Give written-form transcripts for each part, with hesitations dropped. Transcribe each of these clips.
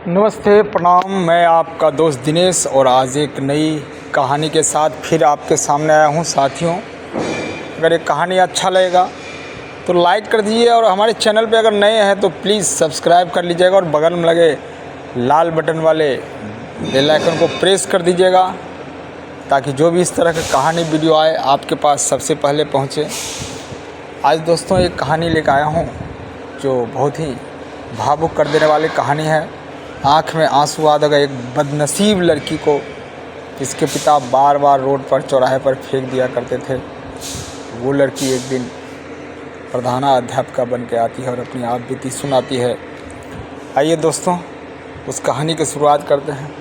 नमस्ते, प्रणाम। मैं आपका दोस्त दिनेश और आज एक नई कहानी के साथ फिर आपके सामने आया हूँ। साथियों, अगर ये कहानी अच्छा लगेगा तो लाइक कर दीजिए और हमारे चैनल पे अगर नए हैं तो प्लीज़ सब्सक्राइब कर लीजिएगा और बगल में लगे लाल बटन वाले बेल आइकन को प्रेस कर दीजिएगा ताकि जो भी इस तरह की कहानी वीडियो आए आपके पास सबसे पहले पहुँचे। आज दोस्तों एक कहानी लेकर आया हूँ जो बहुत ही भावुक कर देने वाली कहानी है। आँख में आंसू आ गए एक बदनसीब लड़की को जिसके पिता बार बार रोड पर चौराहे पर फेंक दिया करते थे। वो लड़की एक दिन प्रधानाध्यापिका बन के आती है और अपनी आप बीती सुनाती है। आइए दोस्तों उस कहानी की शुरुआत करते हैं।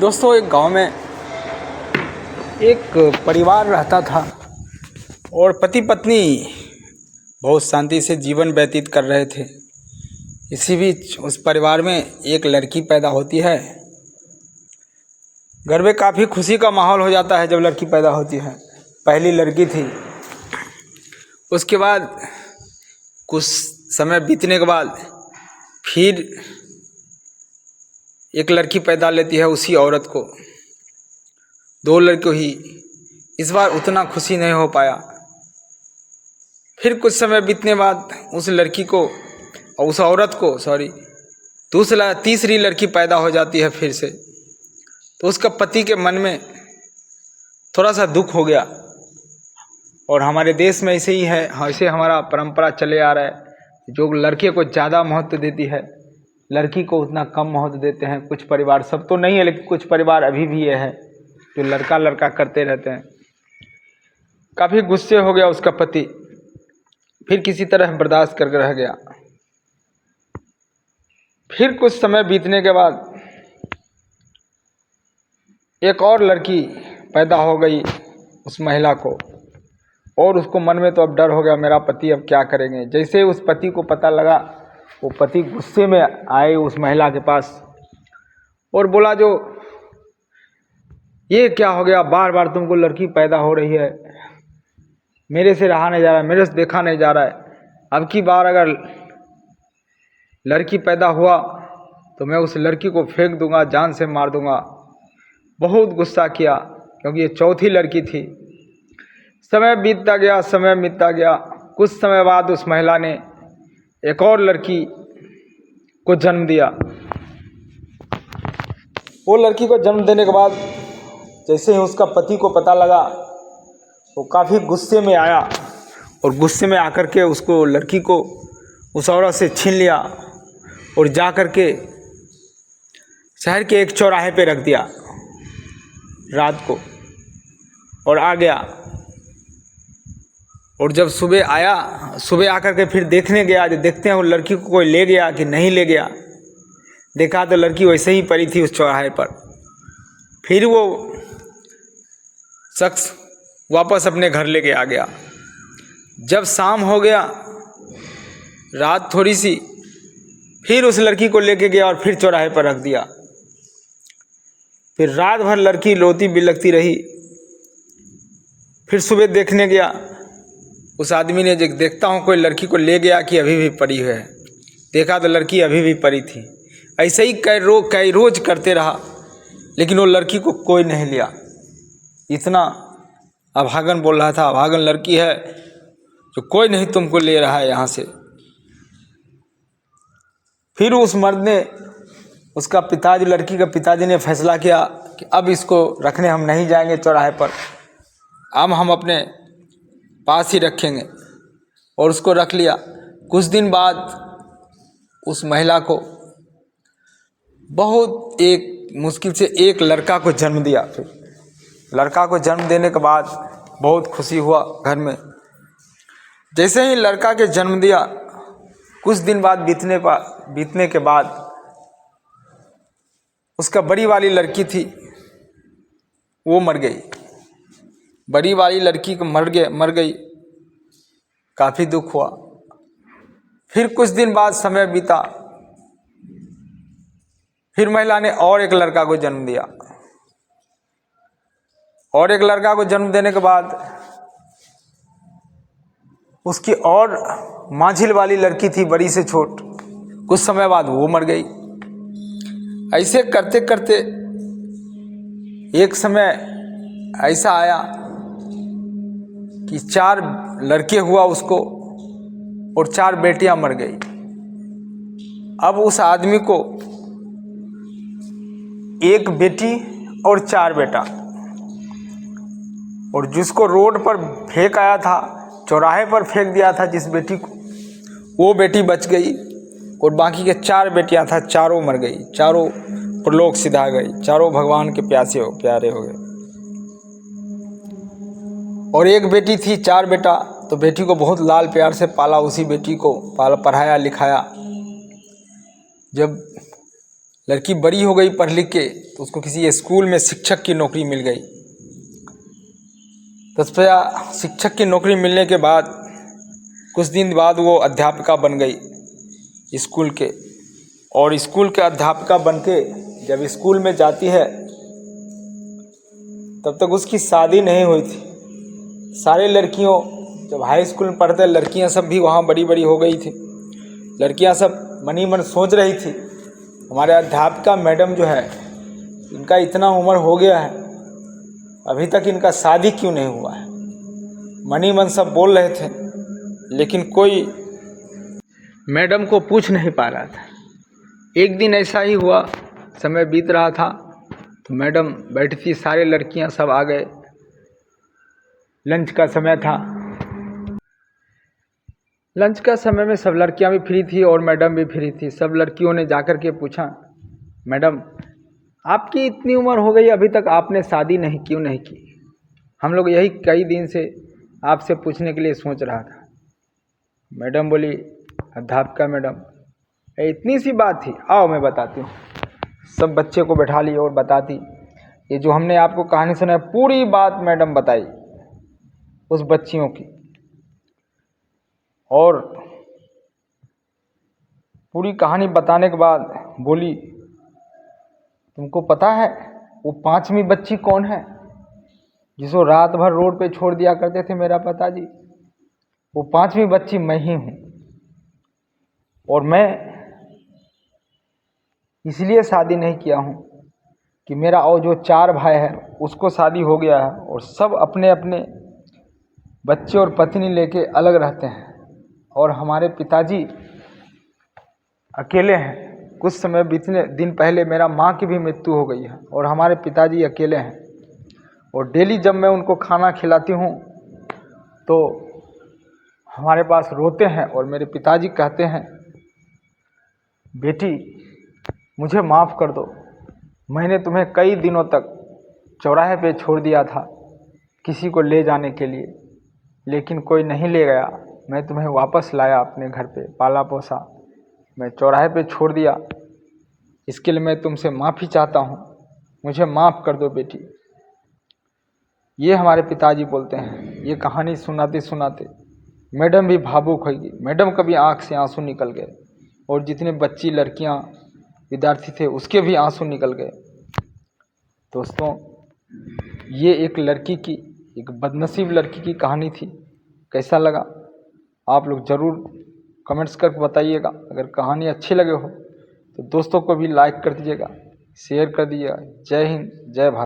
दोस्तों, एक गांव में एक परिवार रहता था और पति पत्नी बहुत शांति से जीवन व्यतीत कर रहे थे। इसी बीच उस परिवार में एक लड़की पैदा होती है। घर में काफ़ी खुशी का माहौल हो जाता है जब लड़की पैदा होती है। पहली लड़की थी। उसके बाद कुछ समय बीतने के बाद फिर एक लड़की पैदा लेती है उसी औरत को। दो लड़की हुई। इस बार उतना खुशी नहीं हो पाया। फिर कुछ समय बीतने बाद उस लड़की को और उस औरत को तीसरी लड़की पैदा हो जाती है फिर से। तो उसका पति के मन में थोड़ा सा दुख हो गया। और हमारे देश में ऐसे ही है, ऐसे हमारा परंपरा चले आ रहा है। जो लड़के को ज़्यादा महत्व देती है लड़की को उतना कम महत्व देते हैं कुछ परिवार। सब तो नहीं है लेकिन कुछ परिवार अभी भी ये है जो लड़का लड़का करते रहते हैं। काफ़ी गुस्से हो गया उसका पति। फिर किसी तरह बर्दाश्त करके रह गया। फिर कुछ समय बीतने के बाद एक और लड़की पैदा हो गई उस महिला को। और उसको मन में तो अब डर हो गया, मेरा पति अब क्या करेंगे। जैसे ही उस पति को पता लगा, वो पति गुस्से में आए उस महिला के पास और बोला, जो ये क्या हो गया, बार बार तुमको लड़की पैदा हो रही है, मेरे से रहा नहीं जा रहा है, मेरे से देखा नहीं जा रहा है। अब की बार अगर लड़की पैदा हुआ तो मैं उस लड़की को फेंक दूंगा, जान से मार दूंगा। बहुत गुस्सा किया क्योंकि ये चौथी लड़की थी। समय बीतता गया। कुछ समय बाद उस महिला ने एक और लड़की को जन्म दिया। वो लड़की को जन्म देने के बाद जैसे ही उसका पति को पता लगा, वो काफ़ी गुस्से में आया और गुस्से में आकर के उसको लड़की को उस औरत से छीन लिया और जा कर के शहर के एक चौराहे पे रख दिया रात को और आ गया। और जब सुबह आकर के फिर देखने गया, जो देखते हैं वो लड़की को कोई ले गया कि नहीं ले गया। देखा तो लड़की वैसे ही पड़ी थी उस चौराहे पर। फिर वो शख्स वापस अपने घर लेके आ गया। जब शाम हो गया, रात थोड़ी सी, फिर उस लड़की को लेके गया और फिर चौराहे पर रख दिया। फिर रात भर लड़की रोती बिलखती रही। फिर सुबह देखने गया, उस आदमी ने देखता हूँ कोई लड़की को ले गया कि अभी भी पड़ी है। देखा तो लड़की अभी भी पड़ी थी। ऐसे ही कई रोज करते रहा लेकिन वो लड़की को कोई नहीं लिया। इतना अभागन बोल रहा था, अभागन लड़की है जो कोई नहीं तुमको ले रहा है यहाँ से। फिर उस मर्द ने, उसका पिताजी, लड़की का पिताजी ने फैसला किया कि अब इसको रखने हम नहीं जाएंगे चौराहे पर, अब हम अपने पास ही रखेंगे। और उसको रख लिया। कुछ दिन बाद उस महिला को बहुत एक मुश्किल से एक लड़का को जन्म दिया। फिर लड़का को जन्म देने के बाद बहुत खुशी हुआ घर में। जैसे ही लड़का के जन्म दिया, कुछ दिन बाद बीतने के बाद उसका बड़ी वाली लड़की थी वो मर गई। बड़ी वाली लड़की को मर गई। काफ़ी दुख हुआ। फिर कुछ दिन बाद समय बीता। फिर महिला ने और एक लड़का को जन्म दिया। और एक लड़का को जन्म देने के बाद उसकी और मांझिल वाली लड़की थी बड़ी से छोट, कुछ समय बाद वो मर गई। ऐसे करते करते एक समय ऐसा आया कि 4 लड़के हुआ उसको और 4 बेटियां मर गई। अब उस आदमी को 1 बेटी और 4 बेटा, और जिसको रोड पर फेंक आया था, चौराहे पर फेंक दिया था जिस बेटी को, वो बेटी बच गई और बाकी के 4 बेटियां था, चारों मर गई, चारों प्रलोक सिधा गई, चारों भगवान के प्यारे हो गए। और 1 बेटी थी, 4 बेटा, तो बेटी को बहुत लाल प्यार से पाला, उसी बेटी को पढ़ाया लिखाया। जब लड़की बड़ी हो गई पढ़ लिख के, तो उसको किसी स्कूल में शिक्षक की नौकरी मिल गई। तो शिक्षक की नौकरी मिलने के बाद कुछ दिन बाद वो अध्यापिका बन गई स्कूल के। और स्कूल के अध्यापिका बन के जब स्कूल में जाती है, तब तक उसकी शादी नहीं हुई थी। सारे लड़कियों, जब हाई स्कूल में पढ़ते, लड़कियां सब भी वहाँ बड़ी बड़ी हो गई थी। लड़कियां सब मनी मन सोच रही थी, हमारे अध्यापिका मैडम जो है, इनका इतना उम्र हो गया है, अभी तक इनका शादी क्यों नहीं हुआ है। मनी मन सब बोल रहे थे, लेकिन कोई मैडम को पूछ नहीं पा रहा था। एक दिन ऐसा ही हुआ, समय बीत रहा था, तो मैडम बैठी थी, सारे लड़कियां सब आ गए। लंच का समय था। लंच का समय में सब लड़कियां भी फ्री थी और मैडम भी फ्री थी। सब लड़कियों ने जाकर के पूछा, मैडम आपकी इतनी उम्र हो गई, अभी तक आपने शादी क्यों नहीं की? हम लोग यही कई दिन से आपसे पूछने के लिए सोच रहा था। मैडम बोली, अध्यापिका मैडम, इतनी सी बात थी, आओ मैं बताती हूँ। सब बच्चे को बैठा ली और बताती। ये जो हमने आपको कहानी सुनाई, पूरी बात मैडम बताई उस बच्चियों की। और पूरी कहानी बताने के बाद बोली, तुमको पता है वो 5वीं बच्ची कौन है, जिसको रात भर रोड पे छोड़ दिया करते थे मेरा पिताजी? वो 5वीं बच्ची मैं ही हूँ। और मैं इसलिए शादी नहीं किया हूँ कि मेरा और जो 4 भाई है उसको शादी हो गया है, और सब अपने अपने बच्चे और पत्नी लेके अलग रहते हैं, और हमारे पिताजी अकेले हैं। कुछ समय बीतने दिन पहले मेरा माँ की भी मृत्यु हो गई है, और हमारे पिताजी अकेले हैं। और डेली जब मैं उनको खाना खिलाती हूँ तो हमारे पास रोते हैं, और मेरे पिताजी कहते हैं, बेटी मुझे माफ़ कर दो, मैंने तुम्हें कई दिनों तक चौराहे पे छोड़ दिया था किसी को ले जाने के लिए, लेकिन कोई नहीं ले गया। मैं तुम्हें वापस लाया अपने घर पे, पाला पोसा, मैं चौराहे पे छोड़ दिया। इसके लिए मैं तुमसे माफ़ी चाहता हूँ, मुझे माफ़ कर दो बेटी। ये हमारे पिताजी बोलते हैं। ये कहानी सुनाते सुनाते मैडम भी भावुक हो गई। मैडम का भी आँख से आंसू निकल गए, और जितने बच्ची लड़कियाँ विद्यार्थी थे उसके भी आंसू निकल गए। दोस्तों, ये एक लड़की की, एक बदनसीब लड़की की कहानी थी। कैसा लगा आप लोग ज़रूर कमेंट्स करके बताइएगा। अगर कहानी अच्छी लगे हो तो दोस्तों को भी लाइक कर दीजिएगा, शेयर कर दीजिएगा। जय हिंद, जय भारत।